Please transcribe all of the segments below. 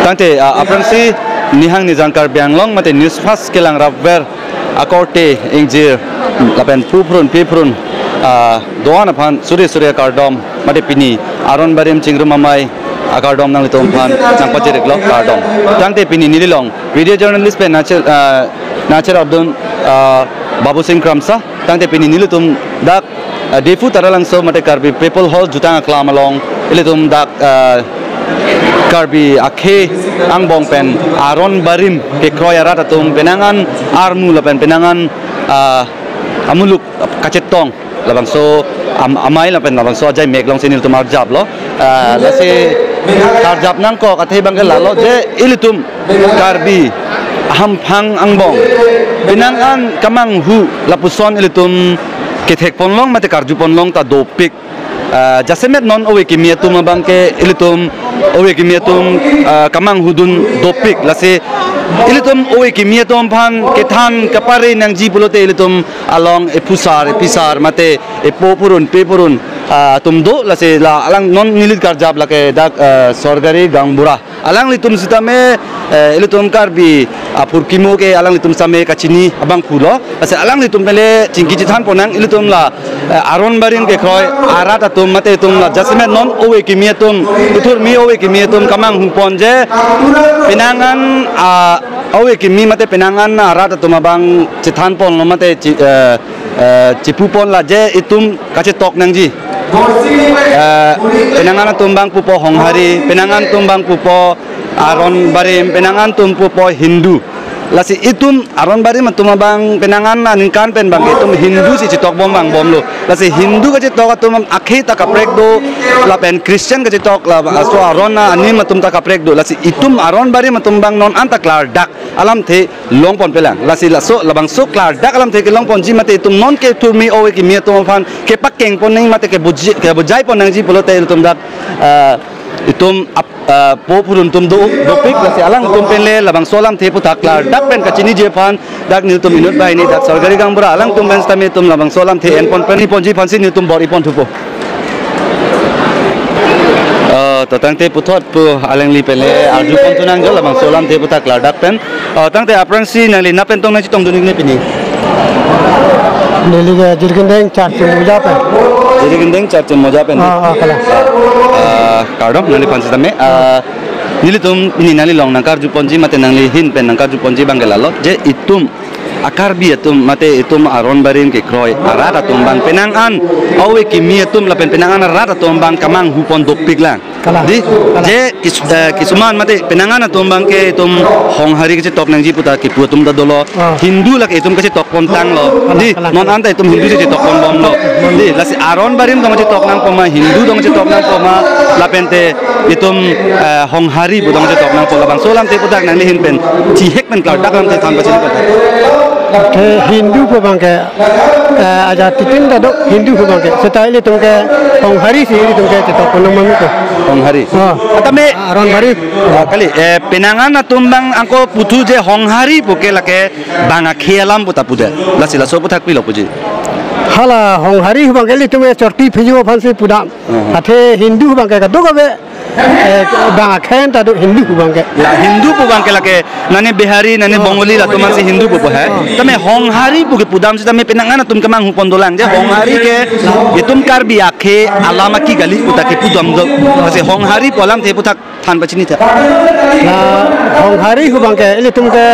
Tante apransi nihang ni jangkar bianglong mate news fast kelang rabber akorte ingjir lapen pipurun doan aphan surya kardom mate pini aron barim chingrum mamai akardom nang litom phan nangpajirek lo kardom tangte pini nililong video journalist pe Nacher Abdul Babu Singh Kramsa tangte pini nilutum dak defu taralang so mate karbi people hall jutang aklam along ilitum dak karbi akhe angbong pen aron barim ke kroyarat atum penangan armu lapen penangan amuluk kacetong labang so amai lapen labang so ajai meklong sinil tum arjab lo lase arjab nang ko kathe bangkel lalo je ilitum karbi aham phang angbong penangan kamang hu lapuson ilitum kethek ponlong mate karju ponlong ta dopik jasemet non owe kimia tum bangke ilitum owe kimia tum kamang hudun dopik lase ilitum owe kimia tum phan kethan kapare nang ji pulote ilitum along episar mate pepurun tumdo lase la alang non nilit karjab lake dak sorgari gangbura alang litum sitame ilitum karbi apurkimo ke alang litum same kachini abang pulo lase alang litum mele chingki jithan ponang ilitum la aron barin ke kroy arat atum mate tum la jasme non owe kimia tum utur mi owe kimia tum kamang humpon je penangan owe kimi mate penangan arat atum abang jithan pon mate cipupon la je itum kache tok nangji penangan tumbang pupo honghari penangan tumbang pupo aron barim penangan tum pupo Hindu lasi itum aron barim tumabang penangan aninkan pen bang itum Hindu si citok bom lo lasi Hindu ka citok atum akhi ta kaprek do la pen Christian ka citok la so aron ani matum ta kaprek do lasi itum aron barim tumbang non anta klar dak alam the longpon pelang lasi laso labang so klar dak alam the ke longpon ji mate itum non ke turmi owe ki mi tum fan ke pakeng pon ning mate ke bujai pon nang ji polote itum dak itum popurun tum do dopik lasi alang tum penle labang solam the putak klar dak pen kachini je fan dak nil tum minut bai ni dak sargari gangbura alang tum ben stami tum labang solam the en pon pani pon ji fansi nil tum bori pon thupo tangte puthot pu aleng li pele arju pon tunang jol labang solam the putak klar dak pen tangte apransi nali napen tong na chitong duning ne pini nili ga jirgendeng charchun moja pen jirgendeng charchun moja pen kala kardom nali fansi tame nili tum ini nali long nang karju ponji mate nangli hin pen nang karju ponji bangelalo je itum akar bi atum mate itum aron barin ke kroy arat atum bang penangan awe kimi atum la penangan arat atum bang kamang hupon dopik lang di je kisuman mate penangan atum bang ke itum honghari ke tok nang ji puta ki putum da dolo Hindu la ke itum ke tok pontang lo di non anta itum Hindu je tok pon bom lo di lasi aron barin dong je tok nang poma Hindu dong je tok nang poma la pente itum honghari bu dong je tok nang pola bang solam te putak nang hin pen ji hek pen klar dak lam te than bachin Hindu ko bangke aja titin da dok Hindu ko bangke setai le tungke honghari si ni tungke cetok ponong mami ko honghari atame aron bari kali penangan tumbang angko putu je honghari poke lake banga khialam puta pude lasila so putak pilo puji hala honghari ko bangke le tume chorti phijo phanse puda athe Hindu ko bangke ka dogabe banga khen ta do Hindu ko bangke la Hindu ko bangke lake nane Bihari nane Bengali la tuman si Hindu ko hai tame honghari puke pudam si tame penangan tum kamang hupondolang je honghari ke itum karbi akhe alama ki gali puta ke pudam do ase honghari polam the putak than bachini tha la honghari ko bangke le tumke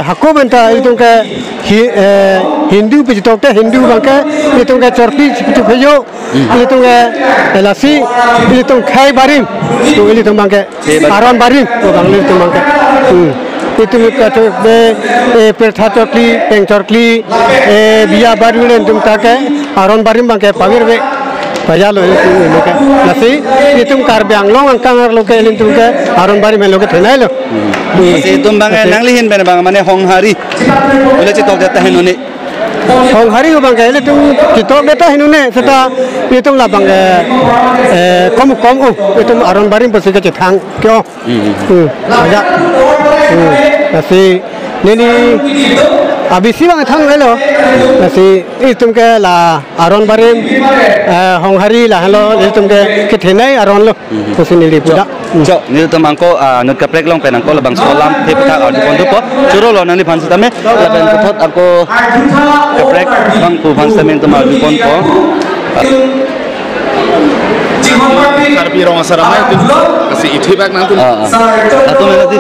hakko benta le tumke Hindu pe jitok Hindu bangke le tumke chorti chitu phejo le tumke lasi le tum khai barim to le tum bangke aron barim to bang le tum bangke itu kata pertha chortli peng chortli biya barim le tum take aron barim bangke pagir be pajalo loke lasi itu karbe anglong angkang loke le tum ke aron barim le loke thenai lo si tum bang nangli hin ben bang mane honghari bole chitok deta henone honghari ko bangke le tum chitok deta henone seta itu la bangke kom itu aron barim pasi ke thang kyo aja lasi nini abisi bang thang hello nasi itum ke la aron barim honghari la hello itum ke thenai aron lo kusin li puda so ni tum angko nut kaprek long pen angko labang solam te pita adu kondu po churo lo nang li phan sitame laben puthot angko kaprek bang pu phan sitame tum adu kon po Karbi rong asara mai tu kasi itu bag nang tu atau nanti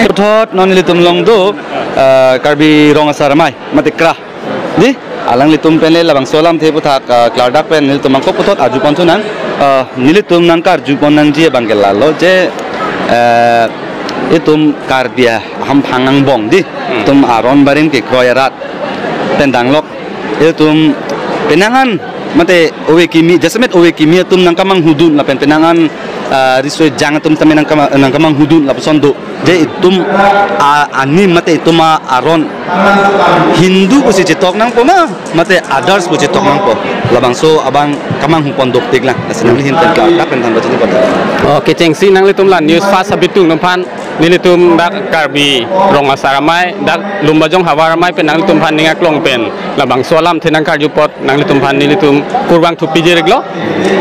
puthot non li tum long do karbi rong asara mai mati krah di alang li tum pen le labang solam te puthak kladak pen ni tum angko puthot aju kon tu nang nilitum nang kar aju kon nang ji bang ke lalo je itum kardia ham phangang bong di tum aron barim ke kroyarat tendang lok itum penangan mate owe kimi jasemet owe kimi tum nang kamang hudun la penangan risoi jang tum tame nang kamang hudun la sondo je itum ani mate ituma aron Hindu pusi cetok nang po ma mate others pusi cetok nang po labang so abang kamang hupondok tiglang asinang lihin pen ka pen tan baca ni pada oke cengsi nang litum lan news fast habitung nompan nilitum dak karbi rong asaramai dak lumbajong hawaramai pen nang litum pan ningak long pen labang solam tenang karjupot nang litum pan nilitum kurbang tu pijeriglo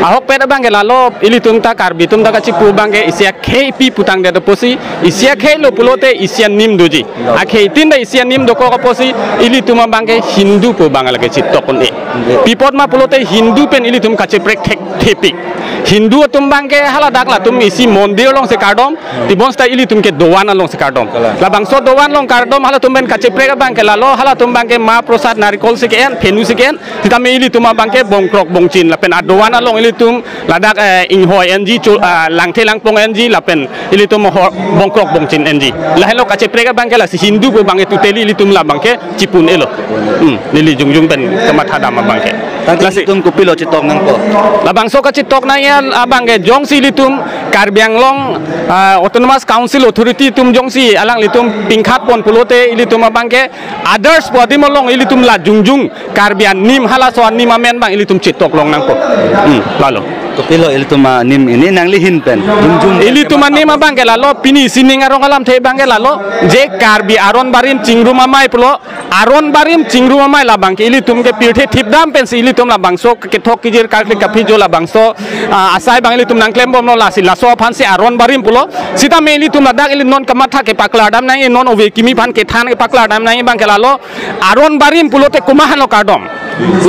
ahok peda bang gelalo ilitum ta karbi tum dak cipu bang ge isia kp putang de posi isia k lo pulote isia nim doji akhe tinda isia nim doko ko posi ilitum bang ge hindu pu bang lage citok on e pipot ma pulote hindu pen ilitum kache prek tek tepi hindu tum bang ge hala dak la tum isi mondir long se kardom tibon sta ilitum ke dowan long se kardom labang so dowan long kardom hala tum ben kache prek bang ke lalo hala tum bang ge ma prosad narikol se ken phenu se ken titame ilitum bang ge bongkrok bongchin la pen adowan long ilitum ladak inhoi enji langte langpong enji la pen ilitum bongkrok bongchin enji la hello kache prek bang ke la si hindu bu bang tu teli ilitum la bang ke cipun elo nili jungjung ben kemat hadam bang ke tangsi tum kupilo cetok nang po labang so kacitok na yan abang ge jongsi litum karbiang long autonomous council authority tum jongsi alang litum pingkhat pon pulote ilitum abang ge others podimo long ilitum la jungjung karbian nim hala so nim amen bang ilitum cetok long nang po lalo kupilo ilitum nim ini nang lihin pen jungjung ilitum nim abang ge lalo pini sining arong alam the bang ge lalo je karbi aron barim cingru mamai pulo aron barim cingru mamai labang ke ilitum ke pirthe thipdam pen si ilitum la bangso ke thok kijir karkli kapi jo la bangso asai bang ilitum nang klem bom no la si la so phan si aron barim pulo sita me ilitum la dak ilin non kamatha ke pakla dam nai non ove kimi phan ke than ke pakla dam nai bang ke lalo aron barim pulo te kumahan lo kardom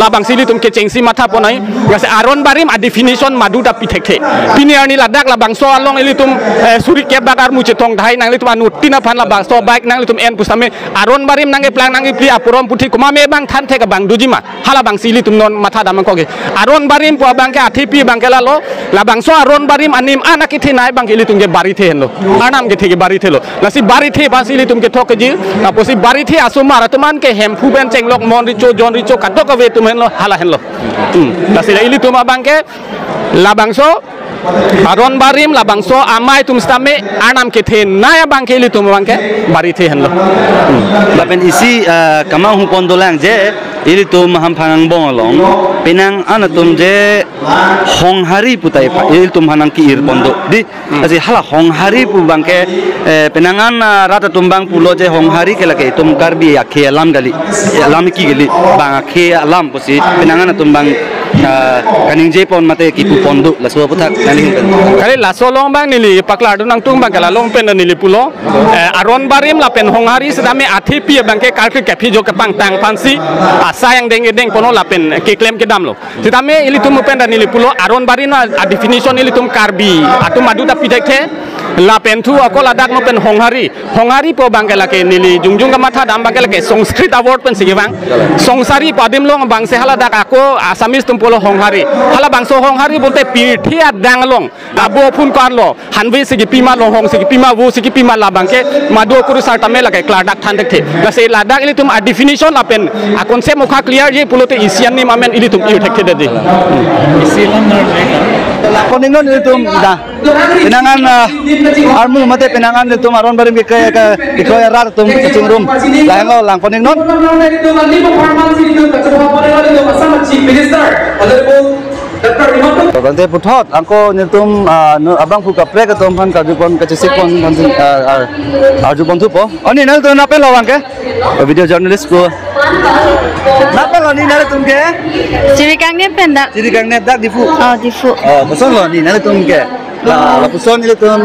labang sili tum ke cengsi matha ponai gase aron barim a definition madu da pitekhe pini ani ladak labang so along ilitum suri ke bakar mu cetong dhai nang litum anu tina phan labang so baik nang litum en pusame aron barim nang plang nang pri apurom puthi kumame bang than the ka bang dujima hala bang sili tum non matha dam ko ge aron barim po bang ke athipi bang ke lalo labang so aron barim anim anak ke thinai bang ke litum ge bari the hen lo anam ke the bari the lo lasi bari the ba sili tum ke thok ke ji aposi bari the asuma rataman ke hempu ben chenglok mon richo jon richo katok ve tum hen lo hala hen lo lasi ili tum abang ke labang so aron barim labang so amai tum stame anam ke the naya bang ke ili tum bang ke bari the hen lo lapen isi kamang hu pondolang je ili tum ham phangang bong long penang anatum je honghari putai ili tum hanang ki ir pondo di asi hala honghari pu bangke penangan rata tumbang pulo je honghari ke lake tum karbi akhe alam gali alam ki gali bang akhe alam posi penangan tumbang kaning je pon mate ki pu pondo la so putak nali kali la so long bang nili pakla du nang tung bang kala long pen nili pulo aron barim la pen honghari sedame athi pi bangke kalki kapi jo kapang tang pansi sayang deng deng pono la pen ke claim ke dam lo titame ili tum pen nili pulo aron barina a definition ili tum karbi atu madu da pidekhe la pen tu akola dak no pen honghari po bangke la ke nili jungjung ka matha dam bangke la ke sanskrit award pen sige bang songsari padim long bang se hala dak ako asamis tum polo honghari hala bang so honghari bolte pirthia dang long abo phun kan lo hanwe sige pima lo hong sige pima wo sige pima la bangke madu kuru sartame la ke kla dak than dekhe la se la dak ili tum a definition la pen a concept mukha clear je pulote isian ni mamen ili tum iu thekhe de isilan koningon ili tum da penangan armu mate penangan itu aron barim ke kroya rar tum cingrum lango lang koningon Bante puthot angko nitum abang buka pre ke tompan kajupon kecesipon arjupon tupo. Oni nal tu nape lawan ke? Video jurnalis ko. Nape lo ni nal tum ke? Ciri kang ni pendak. Jadi kang net dak difu. Oh difu. Oh, betul lo ni nal tum ke. La puson ile tum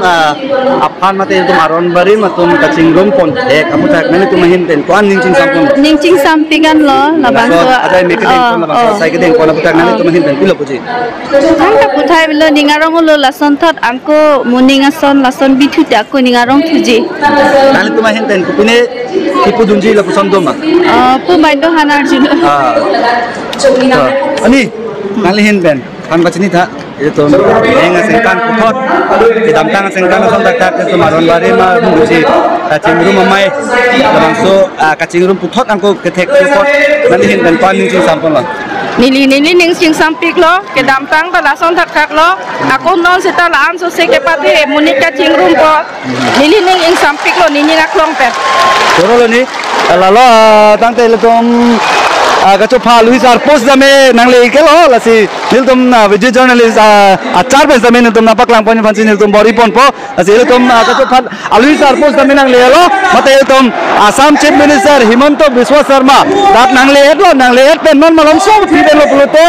apan mate tum aron bari matum kacing rumpon. Kamu tak nal tum mahin ten kuan ningsing sampung. Ningsing sampingan lo labang so. Ada make den kon labang sai ke den kon labang tak nal tum mahin ten pilo puji. Angka putai bilo ningarong lo lason thot angko muningason lason bitu te aku ningarong tuji. Nal tum mahin ten kupine tipu dunji la puson doma. Pu baido hanar juno. Ani nalihin ben kan bacini tak itu enga sengkan putot kita tang sengkan son tak itu maron bari ma buji kacing rum mai langsung kacing rum putot angko ketek putot nalihin ben pan ning sampon lah Nili ning sing sampik lo ke dampang ta lason thak thak lo aku non sita la am so se ke pati munika cingrum po nili ning ing sampik lo nini nak long pe Toro lo ni lalo tangte letom kacu Luis Arpos dame nang le ke lo lasi niltum video journalist acar ben dame niltum napak lang pon pansin niltum bori pon po lasi niltum kacu Luis Arpos dame nang le lo mate niltum Assam Chief Minister Himanto Biswa Sharma dat nang le pen non malom so pide lo pulote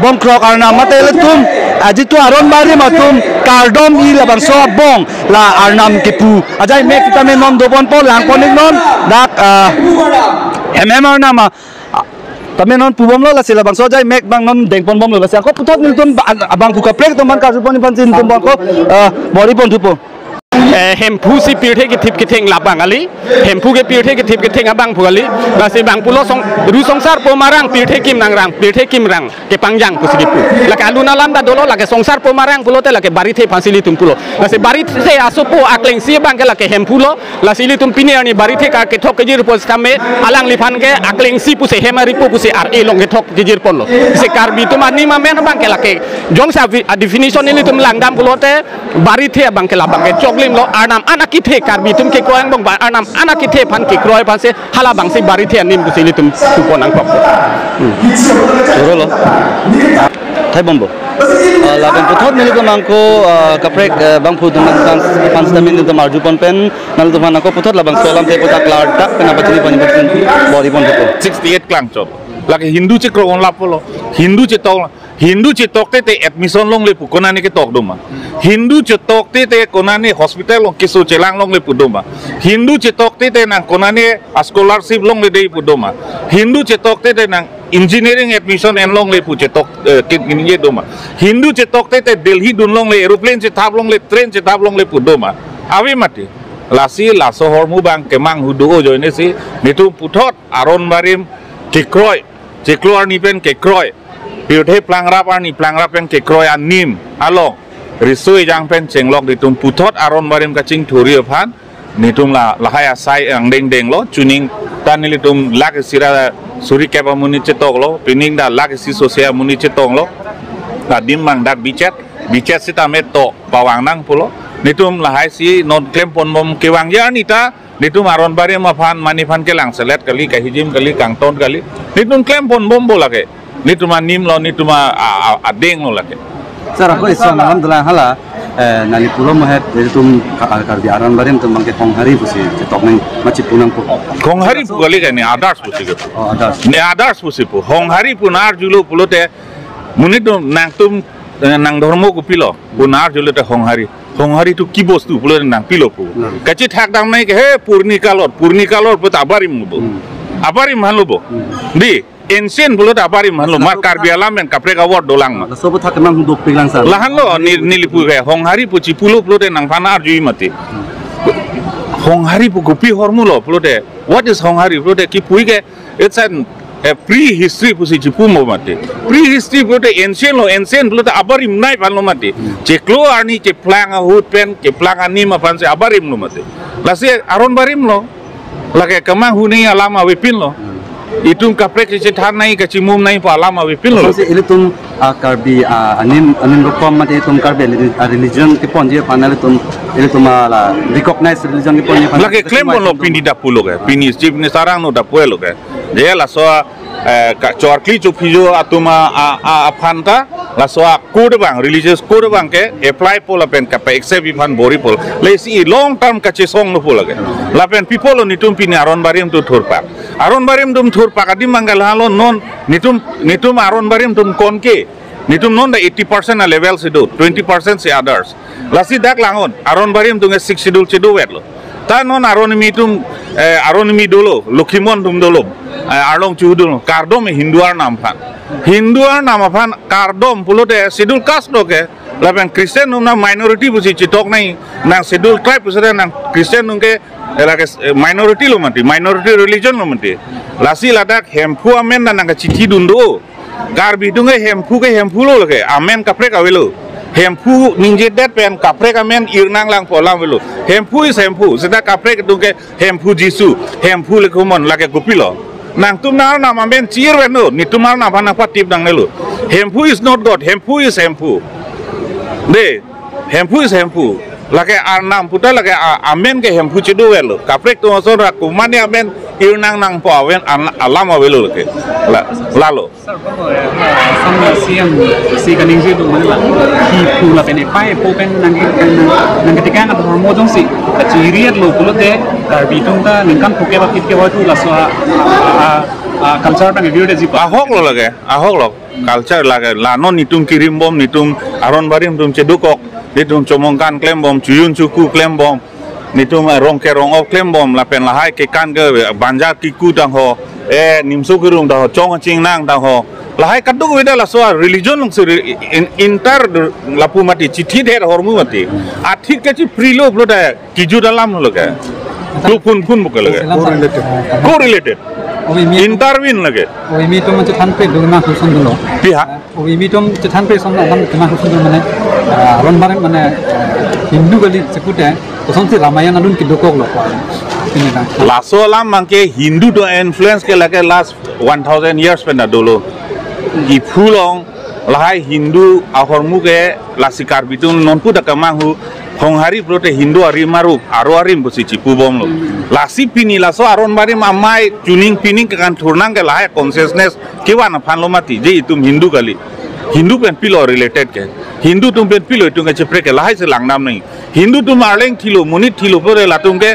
bom krok arna mate niltum ajitu aron bari matum kardom i labang so bong la arnam kepu ajai mek kita men non dobon po lang ponik non dak MMR nama tapi non pubom lo lah sila bang so jai mek bang non deng pon bom lo lah sila ko putot nilton abang buka plek to man kasu pon pansin tum bang ko bori pon tupo hempu si pirte ke tip ke teng labang ali hempu ke pirte ke tip ke teng abang pugali nasi bang pulo song ru songsar pomarang pirte kim nang rang pirte kim rang ke pangjang pusigipu laka aluna landa dolo laka songsar pomarang pulo te laka barite pasili tum pulo nasi barite asupo akleng si bang ke laka hempu lo lasili tum pini ani barite ka ke thok ke jir pos tame alang lipan ke akleng si puse hemari pu puse ar long ke thok ke jir pon lo se karbi tum ani ma men bang ke laka jong sa definition ini tum langdam pulo te barite bang ke labang ke choklim Arnam anak kita karbi tum ke kroyang bang Arnam anak kita pan ke kroy pan se hala bang se bari the nim kusili tum kupon angkop Suro lo Thai bombo lagan putot nili ko mangko kaprek bang pu tum pan stamin tum arjupon pen nal tum anako putot labang solam te putak lardak kenapa cini pan bori pon tupo 68 klang chop lagi Hindu cekro on lapolo Hindu cetok te admission long le pukona ni ke tok doma Hindu cetok te konani hospital long kisu celang long le pudoma Hindu cetok te nang konani scholarship long le dei pudoma Hindu cetok te nang engineering admission en long le pu cetok kit gini doma Hindu cetok te Delhi dun long le aeroplane cetap long le train cetap long le pudoma awi mati lasi laso hormu bang kemang hudu jo ini si nitu putot aron barim kekroy cekluar ni pen kekroy Piuthe plangrap ani plangrap yang kekroy anim along risui jang pen cenglok ditum putot aron barim kacing turi pan nitum la lahaya sai ang deng lo tuning tan nilitum lag sira suri kepa muni cetok lo pining da lag si sosial muni cetong lo tadim mang dak bicet sita meto bawang nang pulo nitum lahai si non klem pon mom kewang ya nita nitum aron barim apan manifan kelang selet kali kahijim kali kangton kali nitum klem pon bom bola ke nitum nim lo nitum adeng lo lake Sara ko iso alhamdulillah hala nani pulo mohet nitum karbi aron barim tum bangke konghari pusi cetok nang maci punang pu konghari pu kali kan ni adars pusi ke ni adars pusi pu konghari punar julu pulo te munitum nang tum nang dormo ku pilo punar julu te konghari tu ki bostu pulo nang pilo pu kaci thak dam nai ke he purnika lor put abarim bu abarim hanlo bo di ancient pulo abarim hanlo mar karbi alam men kapre ka word dolang ma sobo thak mang huduk pilang sa lahan lo nilipu ke konghari pu ci pulo te nang fana arjui mati konghari pu gupi hormulo pulo te what is konghari pulo te ki pui ke it's an pre-history pusi cipu mo mati pre-history pulo te ancient pulo te abarim nai pan lo mati ceklo arni ceplang hut pen ceplang ani ma pan se abarim lo mati lasi aron barim lo lake kamang huni alama wipin lo itum kaprek cetan nai kacimum nai pa alama wipin lo se ilitum karbi anim rokom mati itum karbi religion tipon je panal ilitum la recognize religion tipon je lake claim lo pini da pulo ke pini chief ni sarang no da puelo ke je la so chorkli chupijo atuma apanta la soa code bang religious code bang ke apply pola pen ka pa accept ifan bori pol le si long term ka che song no pola ke la pen people nitum pini aron barim tu thurpa aron barim tum thurpa ka di mangal halo non nitum aron barim tum konke nitum non da 80% a level se do 20% se others la si dak langon aron barim tum 6 schedule che do wet lo ta non aron mi dolo lukhimon tum dolo arlong chudul kardom hinduar nam phan kardom pulote schedule caste doke laben christian na minority busi chitok nai nang schedule tribe busare nang christian nungke elake minority lo mati minority religion lo mati lasi ladak hempu amen nang ka chithi dundo garbi dunge hempu lo ke amen kapre kawelo hempu ninje det pen kapre kamen irnang lang polam velo hempu is hempu seda kapre dunge hempu jisu hempu le kumon lake gopilo nang tumnar na mamen cheer weno ni tumar na bana patip dang nelu hempu is not god hempu is hempu de hempu is hempu lake arnam puta lake amen ke hempu chedu welo kapre to so ra kumani amen irnang nang po awen alam welo lake lalo si kaning si tu mana ki pula pene pai po pen nang ketika na promo jong si ciriat lo pulut de bitung ta ningkan puke ba kit ke wa tu la so culture pang view de jipa ahok lo culture lage lano nitum kirim bom nitum aron barim tum cedukok nitum comongkan klem bom cuyun cuku klem bom nitum rongke rongop klem bom lapen lahai ke kan ke banjar kiku dang ho nimsu kirung dang ho chong ching nang dang ho lahai kaduk weda la soa religion lung suri intar lapu mati chithi der hormu mati athik ke chi prilo bloda kiju dalam lo ke pun buka lage correlated intervene lage oi mi to macam tanpe dungna khusun dulu pihak oi mi to tanpe somna nam kena khusun dulu mana ron baran mana Hindu gali sekute to sonti ramayana dun ki dokok lo ini kan laso lam mangke Hindu to influence ke lage last 1000 years penda dulu i phulong lahai Hindu ahormu ke lasikar bitun nonpu da kamanghu honghari prote Hindu ari maru aro arim busi cipu bom lo lasi pini laso aron bari mamai tuning pini ke kan turnang ke lahai consciousness kiwana phan lo mati je itum Hindu kali Hindu pen pilo related ke Hindu tum pen pilo itu ke chepre ke lahai se langnam nai Hindu tum arleng thilo munit thilo pore latung ke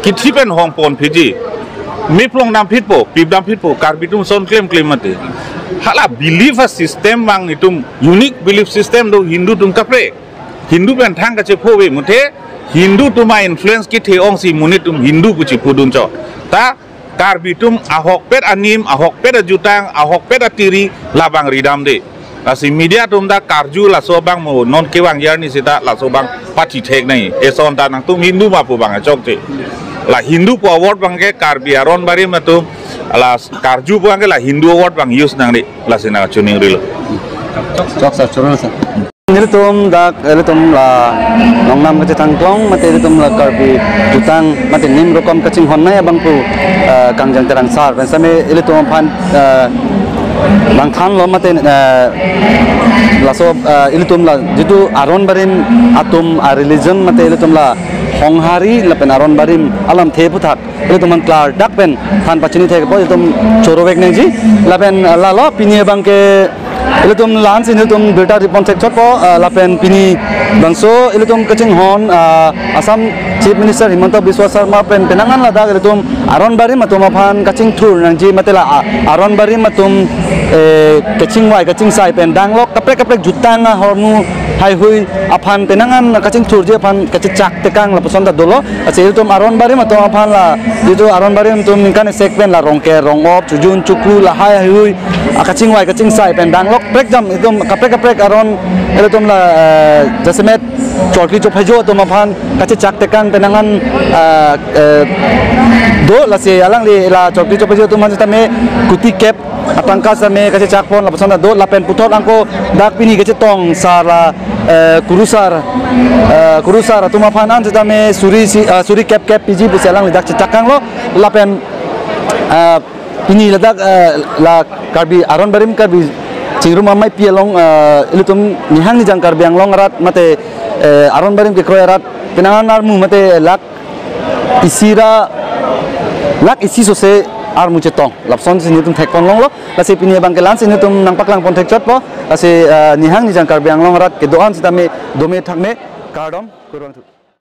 kithi pen hong pon phiji miplong nam phitpo pibdam phitpo karbitum son claim mati hala belief system bang itum unique belief system do Hindu tum kapre Hindu pen thang ka chepo we muthe Hindu tuma influence ki the ong si munit tum Hindu ku chipu dun cho ta karbitum ahok pet anim ahok pet ajutang ahok pet atiri labang ridam de asi media tum da karju la so bang mo non ke wang yar ni sita la so bang pati thek nai eson ta nang tum Hindu ma pu bang chok te la Hindu po award bang ke karbi aron bari ma tum la karju bang ke la Hindu award bang use nang de la sina chuning rilo chok sa churun sa nilitum la nongnam ka chetang klong mate nilitum la karbi jutang mate nim rokom kaching honnai abang pu kangjang terang sar ben same nilitum phan bang than lo mate la so nilitum la jitu aron barim atum a religion mate nilitum la honghari la pen aron barim alam the puthak nilitum man klar dak pen than pachini the ko nilitum chorowek nang ji la pen la lo pinie bang ke Ilitum lans ilitum berita di ponsek copo lapen pini bangso ilitum kecing hon Assam Chief Minister Himanta Biswa Sarma pen penangan lada ilitum aron barim matum aphan kecing tur nangji matela aron barim matum kecing wai kecing sai pen danglok kaprek jutang hormu hai hui aphan penangan kecing tur je aphan kecing cak tekang la pasonda dolo ase ilitum aron barim matum aphan la itu aron barim tum ningkan sekven la rongke rongop cujun cuku la hai hui kecing wai kecing sai pen danglok prek jam itu kaprek aron itu la jasemet chorki chophejo to maphan kache chak tekan penangan do la se alang le la chorki chophejo to man tame kuti kep atangka same kache chak pon la pasanda do la pen putot angko dak pini kache tong sara kurusar to maphan an tame suri kep piji bu selang le dak chakang lo la pen pini la dak la karbi aron barim karbi cingrum amai pialong ilitum nihang ni jangkar biang long rat mate aron barim ke kroyarat penangan armu mate lak isi sose armu cetong lapson sini tum thek pon long lo lasi pini bang kelan sini tum nang paklang pon thek chot po lasi nihang ni jang karbi anglong rat ke doan sitame dome thakme kardom kurang tu